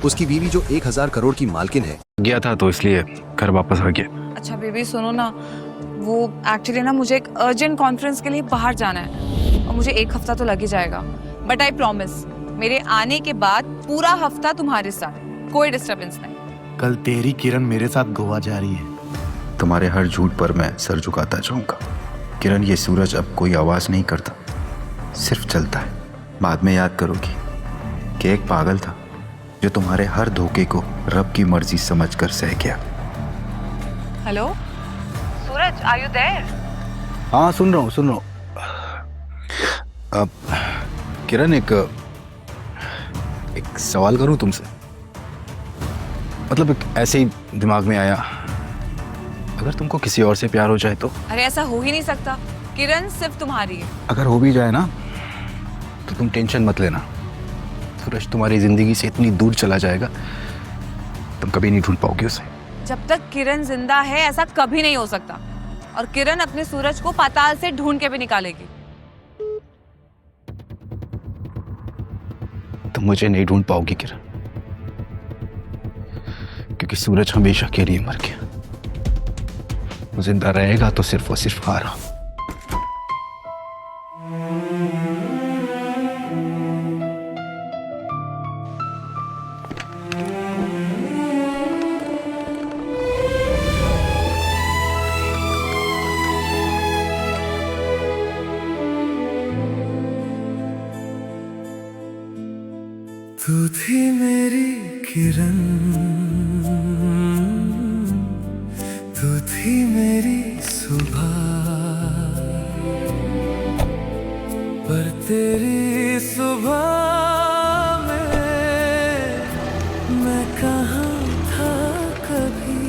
उसकी बीवी जो 1000 करोड़ की मालकिन है। गया था तो इसलिए घर वापस आ गया। अच्छा बेबी सुनो ना, वो एक्चुअली ना मुझे एक अर्जेंट कॉन्फ्रेंस के लिए बाहर जाना है और मुझे 1 हफ्ता तो लग ही जाएगा। बट आई प्रॉमिस, मेरे आने के बाद पूरा हफ्ता तुम्हारे साथ, कोई डिस्टरबेंस नहीं। कल तेरी किरण मेरे साथ गोवा जा रही है। तुम्हारे हर झूठ पर मैं सर झुकाता जाऊंगा। किरण, ये सूरज अब कोई आवाज नहीं करता, सिर्फ चलता है। बाद में याद करोगी कि एक पागल था जो तुम्हारे हर धोखे को रब की मर्जी समझकर सह गया। Hello Suraj, are you there? हाँ, सुन रहा हूँ। अब किरण, एक सवाल करूं तुमसे। मतलब ऐसे ही दिमाग में आया, अगर तुमको किसी और से प्यार हो जाए तो? अरे ऐसा हो ही नहीं सकता, किरण सिर्फ तुम्हारी है। अगर हो भी जाए ना तो तुम टेंशन मत लेना, सूरज तुम्हारी जिंदगी से इतनी दूर चला जाएगा तुम कभी नहीं ढूंढ पाओगे उसे। जब तक किरण जिंदा है ऐसा कभी नहीं हो सकता, और किरण अपने सूरज को पाताल से ढूंढ के भी निकालेगी। तुम मुझे नहीं ढूंढ पाओगी किरण, क्योंकि सूरज हमेशा के लिए मर गया। वो जिंदा रहेगा तो सिर्फ और सिर्फ आराम। तू थी मेरी किरण, तू थी मेरी सुबह, पर तेरी सुबह में मैं कहाँ था कभी।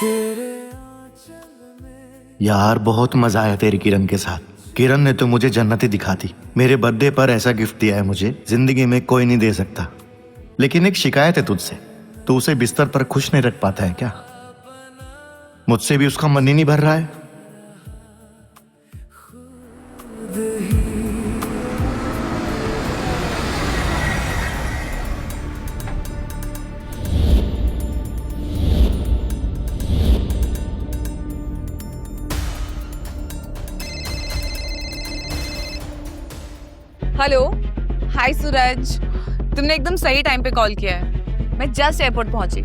तेरे आंचल में यार बहुत मजा आया तेरी किरण के साथ। किरण ने तो मुझे जन्नत ही दिखा दी। मेरे बर्थडे पर ऐसा गिफ्ट दिया है मुझे, जिंदगी में कोई नहीं दे सकता। लेकिन एक शिकायत है तुझसे, तू उसे बिस्तर पर खुश नहीं रख पाता है क्या? मुझसे भी उसका मन ही नहीं भर रहा है। हेलो, हाय सूरज, तुमने एकदम सही टाइम पे कॉल किया है। मैं जस्ट एयरपोर्ट पहुंची।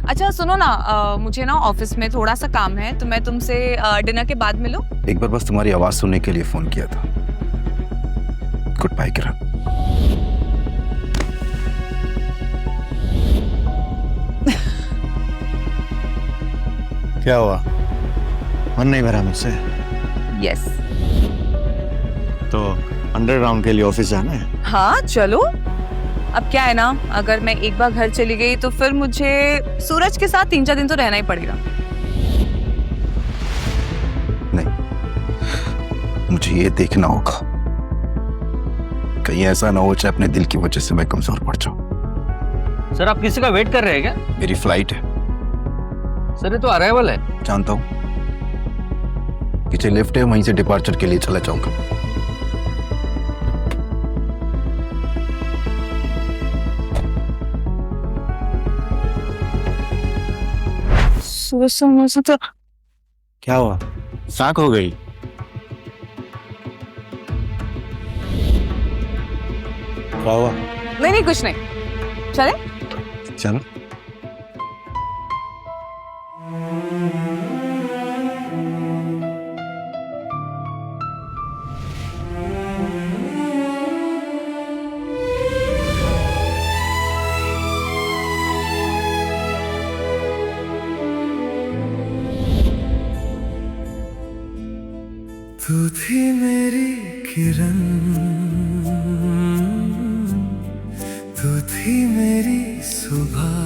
अच्छा सुनो ना, मुझे ना ऑफिस में थोड़ा सा काम है, तो मैं तुमसे डिनर के बाद मिलूं? एक बार बस तुम्हारी आवाज सुनने के लिए फोन किया था। गुड बाय किरण। क्या हुआ, मन नहीं भरा मुझसे? यस। तो अंडरग्राउंड के लिए ऑफिस जाना है? हाँ चलो। अब क्या है ना, अगर मैं एक बार घर चली गई तो फिर मुझे सूरज के साथ 3-4 दिन तो रहना ही पड़ेगा। नहीं, मुझे ये देखना होगा, कहीं ऐसा ना हो चाहे अपने दिल की वजह से मैं कमजोर पड़ जाऊं। सर आप किसी का वेट कर रहे हैं क्या? मेरी फ्लाइट है। सर ये तो अराइवल है। जानता हूं, पीछे लिफ्ट है, वहीं से डिपार्चर के लिए चला जाऊंगा। तो क्या हुआ, साख हो गई? क्या हुआ? नहीं नहीं कुछ नहीं, चले। चलो। तू थी मेरी किरण, तू थी मेरी सुबह,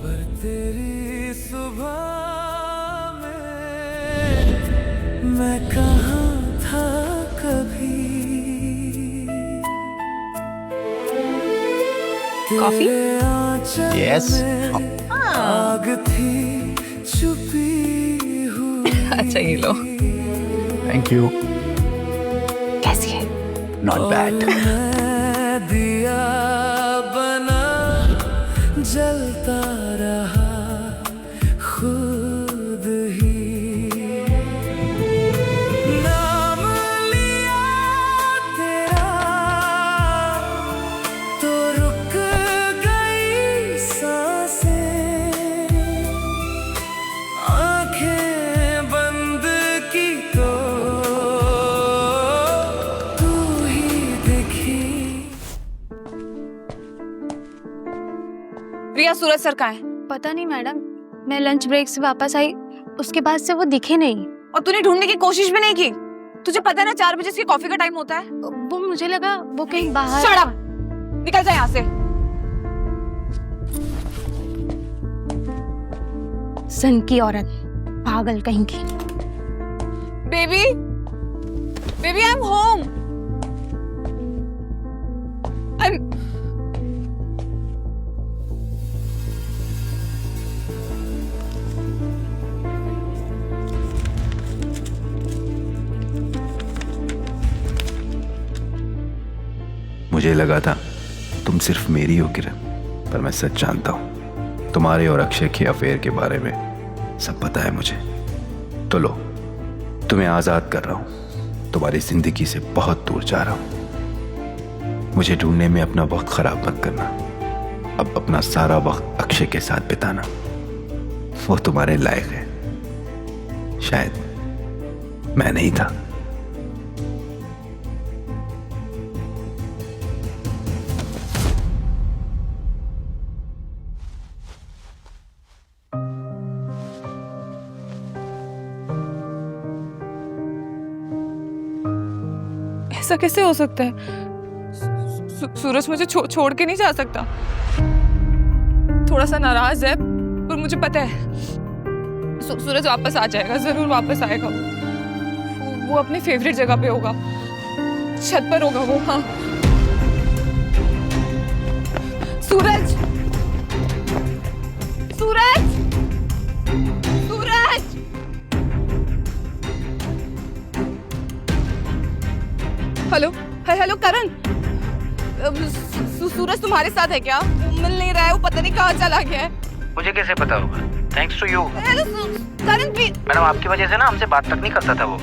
पर तेरी सुबह में मैं कहाँ था कभी। कॉफी? यस। आग थी छुपी हुई। अच्छा ये लो। Thank you. कैसी है? Not bad. दिया बना जलता रहा खुद ही, नाम लिया तेरा तो रुक गई सांसें, आंखें बंद की तो तू ही दिखी। प्रिया, सूरज सर कहाँ है? पता नहीं मैडम, मैं लंच ब्रेक से वापस आई, उसके बाद से वो दिखे नहीं। और तूने ढूंढने की कोशिश भी नहीं की? तुझे पता है ना 4 बजे इसकी कॉफी का टाइम होता है। वो मुझे लगा वो कहीं बाहर। Shut up! निकल जा यहाँ से। सन की औरत, पागल कहीं की। Baby, baby, I am home. मुझे लगा था तुम सिर्फ मेरी हो किरण, पर मैं सच जानता हूं तुम्हारे और अक्षय के अफेयर के बारे में सब पता है मुझे। तो लो, तुम्हें आजाद कर रहा हूं, तुम्हारी जिंदगी से बहुत दूर जा रहा हूं। मुझे ढूंढने में अपना वक्त खराब मत करना। अब अपना सारा वक्त अक्षय के साथ बिताना, वो तुम्हारे लायक है। शायद मैं नहीं था। ऐसा कैसे हो सकता है? सूरज मुझे छोड़ के नहीं जा सकता। थोड़ा सा नाराज है, पर मुझे पता है सूरज वापस आ जाएगा, जरूर वापस आएगा। वो अपनी फेवरेट जगह पे होगा, छत पर होगा वो। हाँ, सूरज, सूरज, सूरज। हेलो, हेलो करण, सूरज तुम्हारे साथ है क्या? मिल नहीं रहा है, वो पता नहीं कहाँ चला गया है। मुझे कैसे पता होगा? Thanks to you. करण भी। मैडम, आपकी वजह से ना हमसे बात तक नहीं करता था वो।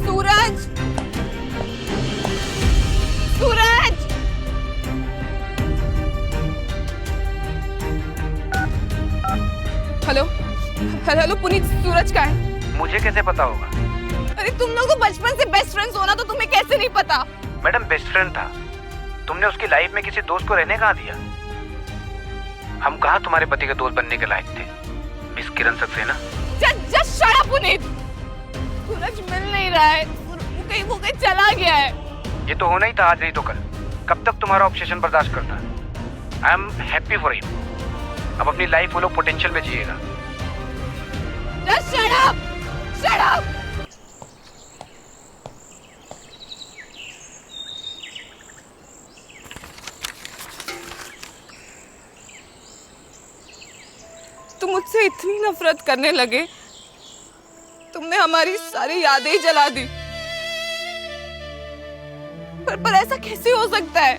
सूरज, सूरज। हेलो, हेलो पुनीत, सूरज का है? मुझे कैसे पता होगा? अरे तुम लोग तो बचपन से बेस्ट फ्रेंड्स हो ना, तो तुम्हें कैसे नहीं पता? मैडम, बेस्ट फ्रेंड था। तुमने उसकी लाइफ में किसी दोस्त को रहने कहाँ दिया? हम कहाँ तुम्हारे पति के दोस्त बनने के लायक थे, miss Kiran Saxena. Just shut up Puneet. Suraj मिल नहीं रहा है, वो कहीं चला गया है। ये तो होना ही था, आज नहीं तो कल। कब तक तुम्हारा ऑब्सेशन बर्दाश्त करना? I am happy for him. अब अपनी लाइफ वो लोग पोटेंशियल में जिएगा। Just shut up! Shut up! तुम मुझसे इतनी नफरत करने लगे, तुमने हमारी सारी यादें ही जला दी। पर ऐसा कैसे हो सकता है?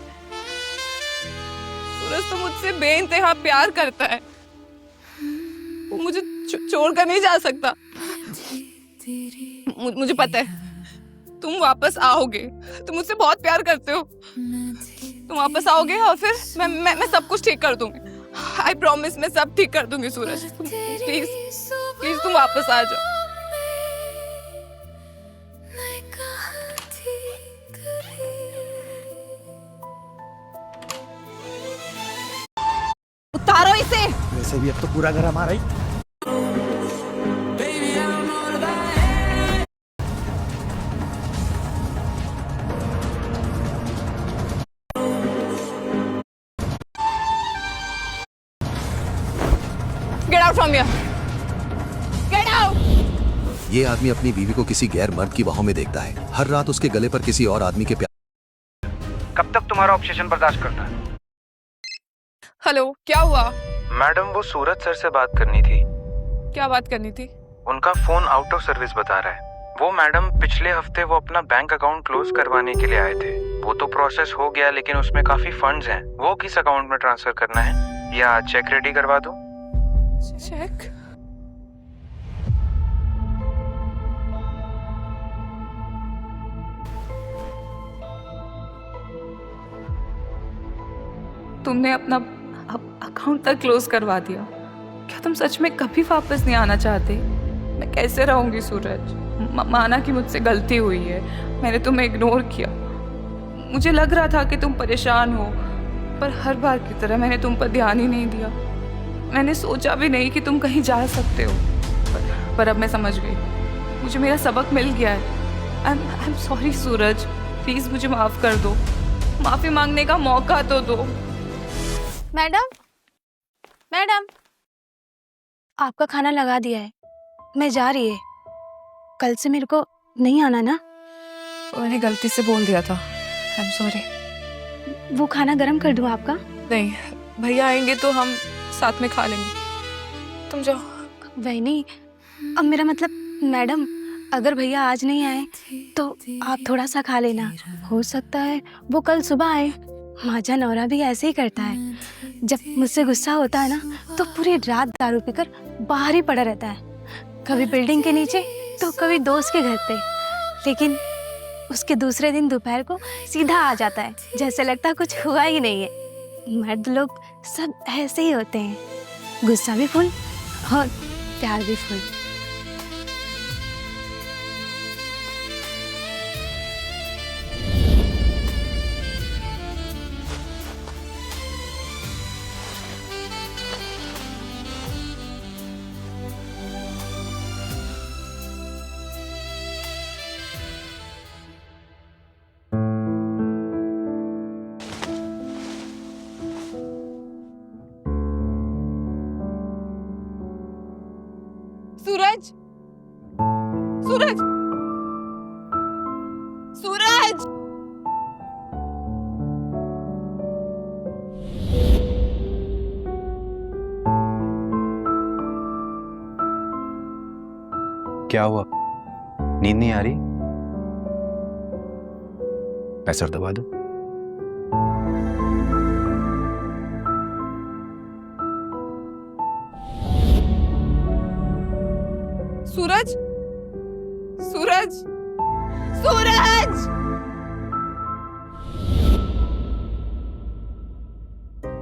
सूरज तो मुझसे बेइंतहा प्यार करता है, वो मुझे छोड़ कर नहीं जा सकता। मुझे पता है तुम वापस आओगे, तुम मुझसे बहुत प्यार करते हो। तुम वापस आओगे और फिर मैं सब कुछ ठीक कर दूंगी। आई प्रॉमिस, मैं सब ठीक कर दूंगी सूरज। प्लीज प्लीज तुम वापस आ जाओ। उतारो इसे। वैसे भी अब तो पूरा घर हमारा ही। Get out from here! Get out! ये आदमी अपनी बीवी को किसी गैर मर्द की बाहों में देखता है, हर रात उसके गले पर किसी और आदमी के प्यार। कब तक तुम्हारा ऑब्सेशन बर्दाश्त करना है? हेलो, क्या हुआ? मैडम, वो सूरज सर से बात करनी थी। क्या बात करनी थी? उनका फोन आउट ऑफ सर्विस बता रहा है। वो मैडम पिछले हफ्ते वो अपना बैंक अकाउंट क्लोज करवाने के लिए आए थे। वो तो प्रोसेस हो गया, लेकिन उसमें काफी फंड्स हैं। वो किस अकाउंट में ट्रांसफर करना है या चेक रेडी करवा दो? चेक? तुमने अपना अकाउंट तक क्लोज करवा दिया। क्या तुम सच में कभी वापस नहीं आना चाहते? मैं कैसे रहूंगी सूरज? माना कि मुझसे गलती हुई है, मैंने तुम्हें इग्नोर किया। मुझे लग रहा था कि तुम परेशान हो, पर हर बार की तरह मैंने तुम पर ध्यान ही नहीं दिया। मैंने सोचा भी नहीं कि तुम कहीं जा सकते हो। पर अब मैं समझ गई, मुझे मेरा सबक मिल गया है। I am sorry Suraj, please मुझे माफ कर दो। माफी मांगने का मौका तो दो। मैडम, मैडम, आपका खाना लगा दिया है, मैं जा रही है। कल से मेरे को नहीं आना ना? मैंने गलती से बोल दिया था, आई एम सॉरी। वो खाना गरम कर दूं आपका? नहीं, भैया आएंगे तो हम साथ में खा लेंगे। तुम जाओ। वही नहीं, अब मेरा मतलब मैडम, अगर भैया आज नहीं आए तो आप थोड़ा सा खा लेना। हो सकता है वो कल सुबह आए। माजा नौरा भी ऐसे ही करता है। जब मुझसे गुस्सा होता है ना, तो पूरी रात दारू पीकर बाहर ही पड़ा रहता है। कभी बिल्डिंग के नीचे तो कभी दोस्त के घर पे। लेकिन उसके दूसरे दिन दोपहर को सीधा आ जाता है, जैसे लगता कुछ हुआ ही नहीं है। मर्द लोग सब ऐसे ही होते हैं, गुस्सा भी फुल और प्यार भी फुल। सूरज, सूरज, सूरज! क्या हुआ? नींद नहीं आ रही? पैसा दबा दो। सूरज, सूरज, सूरज!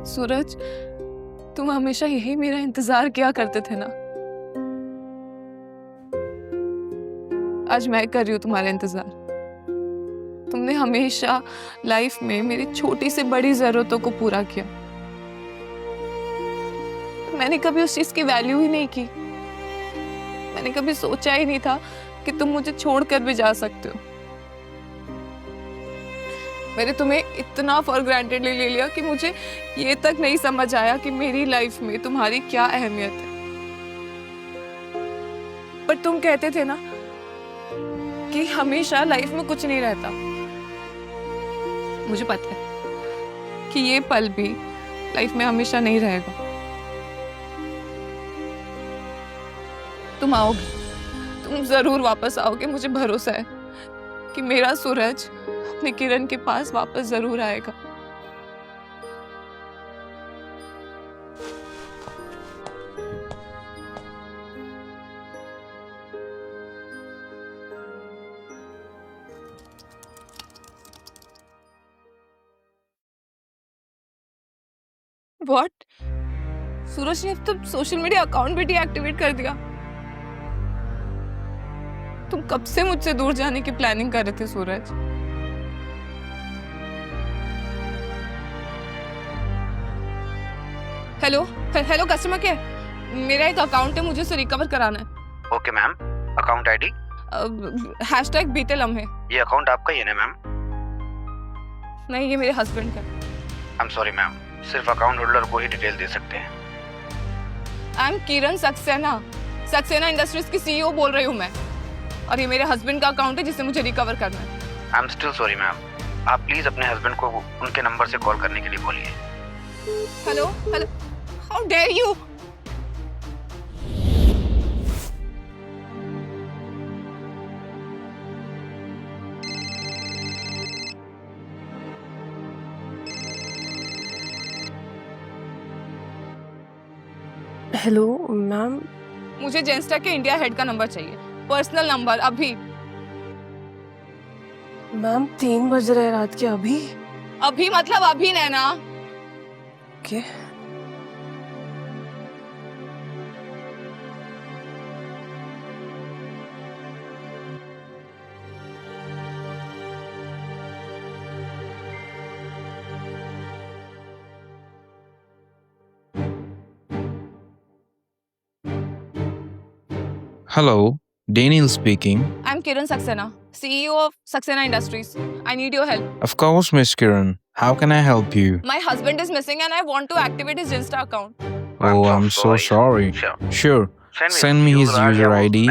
सूरज, तुम हमेशा यही मेरा इंतजार किया करते थे ना? आज मैं कर रही हूँ तुम्हारा इंतजार। तुमने हमेशा लाइफ में मेरी छोटी से बड़ी जरूरतों को पूरा किया। मैंने कभी उस चीज की वैल्यू ही नहीं की। मैंने कभी सोचा ही नहीं था कि तुम मुझे छोड़कर भी जा सकते हो। मैंने तुम्हें इतना फॉर ग्रांटेड ले लिया कि मुझे ये तक नहीं समझ आया कि मेरी लाइफ में तुम्हारी क्या अहमियत है। पर तुम कहते थे ना कि हमेशा लाइफ में कुछ नहीं रहता। मुझे पता है कि ये पल भी लाइफ में हमेशा नहीं रहेगा। तुम आओगे, तुम जरूर वापस आओगे। मुझे भरोसा है कि मेरा सूरज अपने किरण के पास वापस जरूर आएगा। What? सूरज ने अब तो सोशल मीडिया अकाउंट भी डीएक्टिवेट कर दिया। तुम कब से मुझसे दूर जाने की प्लानिंग कर रहे थे सूरज? हेलो, हेलो कस्टमर केयर, मेरा एक अकाउंट है, मुझे उसे रिकवर कराना है। Okay ma'am, account ID? #बीते लम्हे। ये अकाउंट आपका ही है ना मैम? नहीं, ये मेरे हस्बैंड का। आई एम सॉरी मैम, सिर्फ अकाउंट होल्डर को ही डिटेल दे सकते हैं। I am Kiran Saxena, Saxena industries की CEO बोल रही हूँ मैं। और ये मेरे हस्बैंड का अकाउंट है जिसे मुझे रिकवर करना है। I am still sorry ma'am, आप प्लीज अपने हस्बैंड को उनके नंबर से कॉल करने के लिए बोलिए। Hello, hello, how dare you! Hello ma'am, मुझे जेंस्टा के इंडिया हेड का नंबर चाहिए, पर्सनल नंबर, अभी। मैम 3 बज रहे रात के अभी। अभी मतलब अभी, Naina. Okay. Hello, Daniel speaking. I'm Kiran Saxena, CEO of Saxena Industries. I need your help. Of course, Miss Kiran. How can I help you? My husband is missing and I want to activate his Insta account. Oh, I'm so sorry. Sure. Send me his user ID.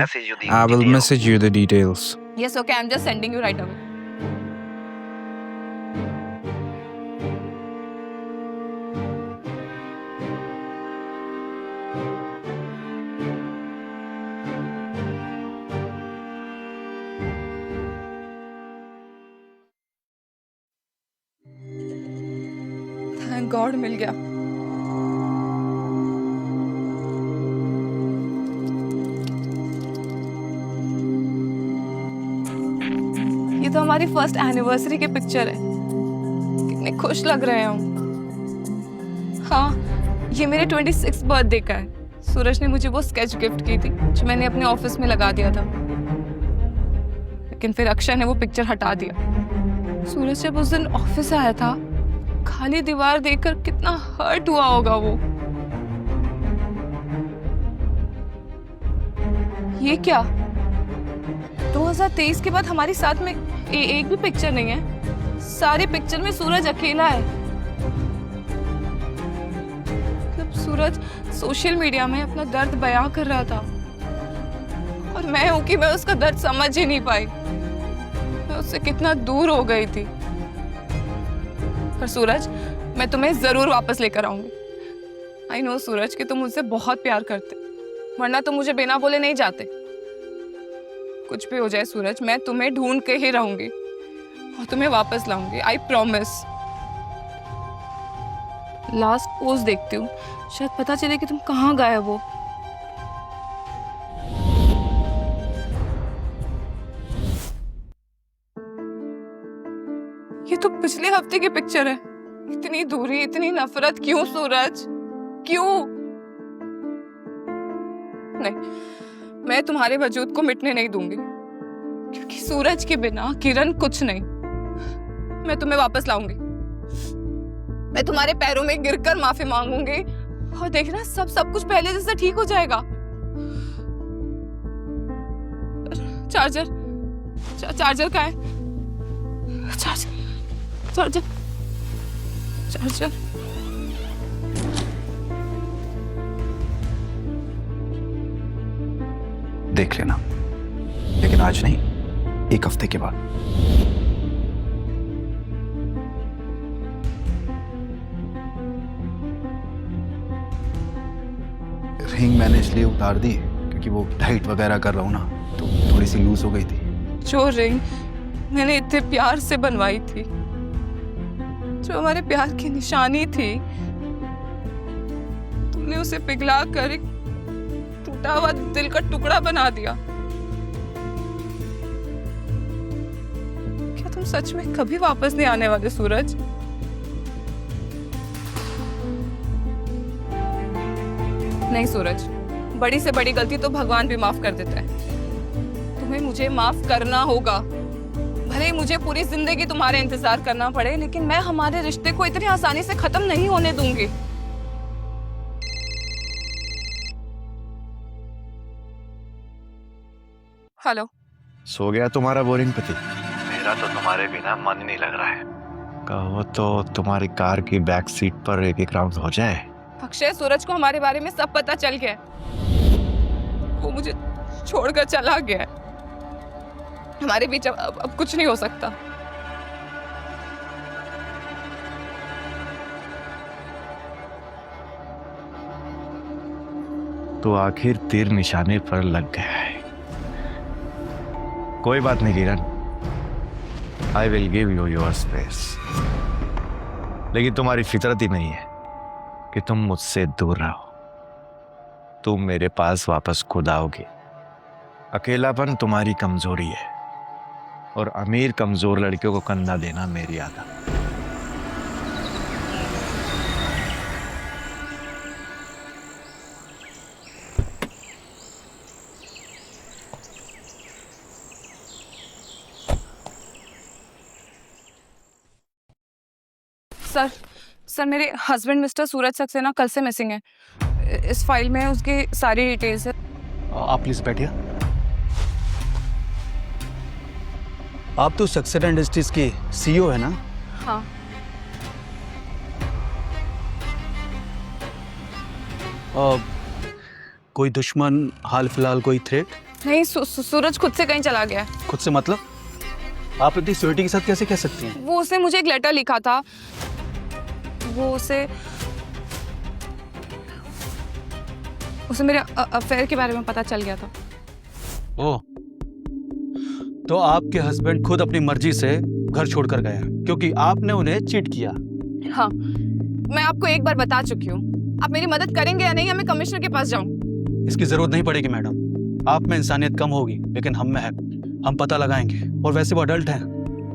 I will message you the details. Yes, okay, I'm just sending you right away. Thank God मिल गया। ये तो हमारी first anniversary की picture है। कितने खुश लग रहे हैं हम। हाँ, ये मेरे 26th बर्थडे का है। सूरज ने मुझे वो स्केच गिफ्ट की थी जो मैंने अपने ऑफिस में लगा दिया था, लेकिन फिर अक्षय ने वो पिक्चर हटा दिया। सूरज जब उस दिन ऑफिस आया था, खाली दीवार देखकर कितना हर्ट हुआ होगा वो। ये क्या, 2023 के बाद हमारी साथ में एक भी पिक्चर नहीं है। सारी पिक्चर में सूरज अकेला है। मतलब सूरज सोशल मीडिया में अपना दर्द बयां कर रहा था और मैं हूं कि मैं उसका दर्द समझ ही नहीं पाई। मैं उससे कितना दूर हो गई थी। पर सूरज, मैं तुम्हें जरूर वापस लेकर आऊंगी। आई नो सूरज कि तुम मुझसे बहुत प्यार करते, वरना तुम मुझे बिना बोले नहीं जाते। कुछ भी हो जाए सूरज, मैं तुम्हें ढूंढ के ही रहूंगी और तुम्हें वापस लाऊंगी, आई प्रॉमिस। लास्ट पोस्ट देखती हूँ, शायद पता चले कि तुम कहाँ गायब हो। ये तो पिछले हफ्ते की पिक्चर है। इतनी दूरी, इतनी नफरत क्यों सूरज, क्यों? नहीं, मैं तुम्हारे वजूद को मिटने नहीं दूंगी, क्योंकि सूरज के बिना किरण कुछ नहीं। मैं तुम्हें वापस लाऊंगी। मैं तुम्हारे पैरों में गिरकर माफी मांगूंगी और देखना सब कुछ पहले जैसा ठीक हो जाएगा। चार्जर कहाँ है? चार्जर। देख लेना, लेकिन आज नहीं, 1 हफ्ते के बाद। रिंग मैंने इसलिए उतार दी क्योंकि वो टाइट वगैरह कर रहा हूँ ना, तो थोड़ी सी लूज हो गई थी। जो रिंग मैंने इतने प्यार से बनवाई थी, जो हमारे प्यार की निशानी थी, तुमने उसे पिघला कर एक टूटा हुआ दिल का टुकड़ा बना दिया। क्या तुम सच में कभी वापस नहीं आने वाले सूरज? नहीं सूरज, बड़ी से बड़ी गलती तो भगवान भी माफ कर देता है। तुम्हें मुझे माफ करना होगा। भले ही मुझे पूरी जिंदगी तुम्हारे इंतजार करना पड़े, लेकिन मैं हमारे रिश्ते को इतनी आसानी से खत्म नहीं होने दूंगी। हेलो। सो गया तुम्हारा बोरिंग पति? मेरा तो तुम्हारे बिना मन ही नहीं लग रहा है। कहो तो तुम्हारी कार की बैक सीट पर एक राउंड हो जाए। अक्षय, सूरज को हमारे बारे में सब पता चल गया। वो मुझे छोड़कर चला गया। हमारे बीच अब कुछ नहीं हो सकता। तो आखिर तीर निशाने पर लग गया है। कोई बात नहीं Kiran, I will give you your space. लेकिन तुम्हारी फितरत ही नहीं है कि तुम मुझसे दूर रहो। तुम मेरे पास वापस खुद आओगे। अकेलापन तुम्हारी कमजोरी है और अमीर कमजोर लड़कियों को कंधा देना मेरी आदत। सर मेरे हस्बैंड मिस्टर सूरज सक्सेना कल से मिसिंग है। इस फाइल में उसकी सारी डिटेल्स है। आप प्लीज बैठिए। आप तो सक्सेना इंडस्ट्रीज के सीईओ है ना? हाँ। कोई दुश्मन, हाल फिलहाल कोई थ्रेट? नहीं, सूरज खुद से कहीं चला गया है। खुद से मतलब? आप इतनी सिक्योरिटी के साथ कैसे कह सकती हैं? वो उसने मुझे एक लेटर लिखा था। वो उसे मेरे अफेयर के बारे में पता चल गया था। ओह, तो आपके हस्बैंड खुद अपनी मर्जी से घर छोड़कर गया क्योंकि आपने उन्हें चीट किया? हाँ, मैं आपको एक बार बता चुकी हूँ। आप मेरी मदद करेंगे या नहीं, या मैं कमिश्नर के पास जाऊँ? इसकी जरूरत नहीं पड़ेगी मैडम। आप में इंसानियत कम होगी लेकिन हम में है। हम पता लगाएंगे। और वैसे वो अडल्ट हैं,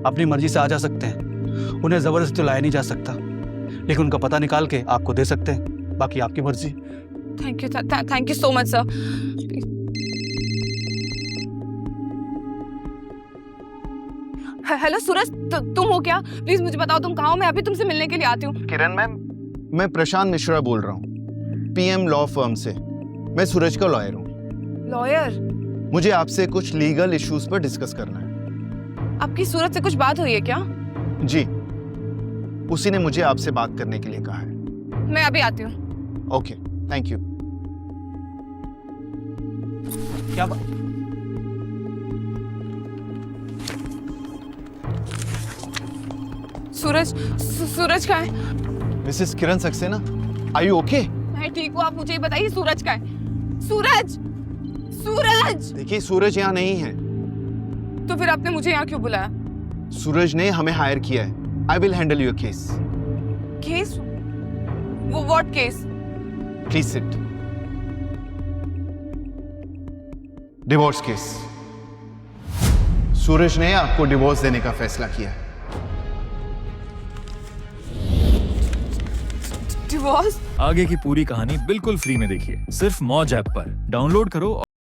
अपनी मर्जी से आ जा सकते हैं। उन्हें जबरदस्ती तो लाया नहीं जा सकता, लेकिन उनका पता निकाल के आपको दे सकते हैं। बाकी आपकी मर्जी। Thank you so much sir. Hello Suraj, तुम हो क्या? प्लीज मुझे बताओ तुम कहाँ हो। मैं अभी तुमसे मिलने के लिए आती हूँ। किरण मैम, मैं प्रशांत मिश्रा बोल रहा हूँ, पीएम लॉ फर्म से। मैं सूरज का लॉयर हूँ। लॉयर? मुझे आपसे कुछ लीगल इश्यूज पर डिस्कस करना है। आपकी सूरज से कुछ बात हुई है क्या? जी, उसी ने मुझे आपसे बात करने के लिए कहा है। मैं अभी आती हूँ। Okay, thank you. क्या बात? सूरज कहाँ है? Mrs Kiran Saxena, are you okay? मैं ठीक हूँ, आप मुझे ये बताइए सूरज कहाँ है? सूरज! सूरज! देखिए, सूरज यहाँ नहीं है। तो फिर आपने मुझे यहाँ क्यों बुलाया? सूरज ने हमें हायर किया है। I will handle your case. Case? वो what case? Please sit. Divorce case. Suraj ने आपको डिवोर्स देने का फैसला किया है। डिवोर्स? आगे की पूरी कहानी बिल्कुल फ्री में देखिए, सिर्फ मौज ऐप पर। डाउनलोड करो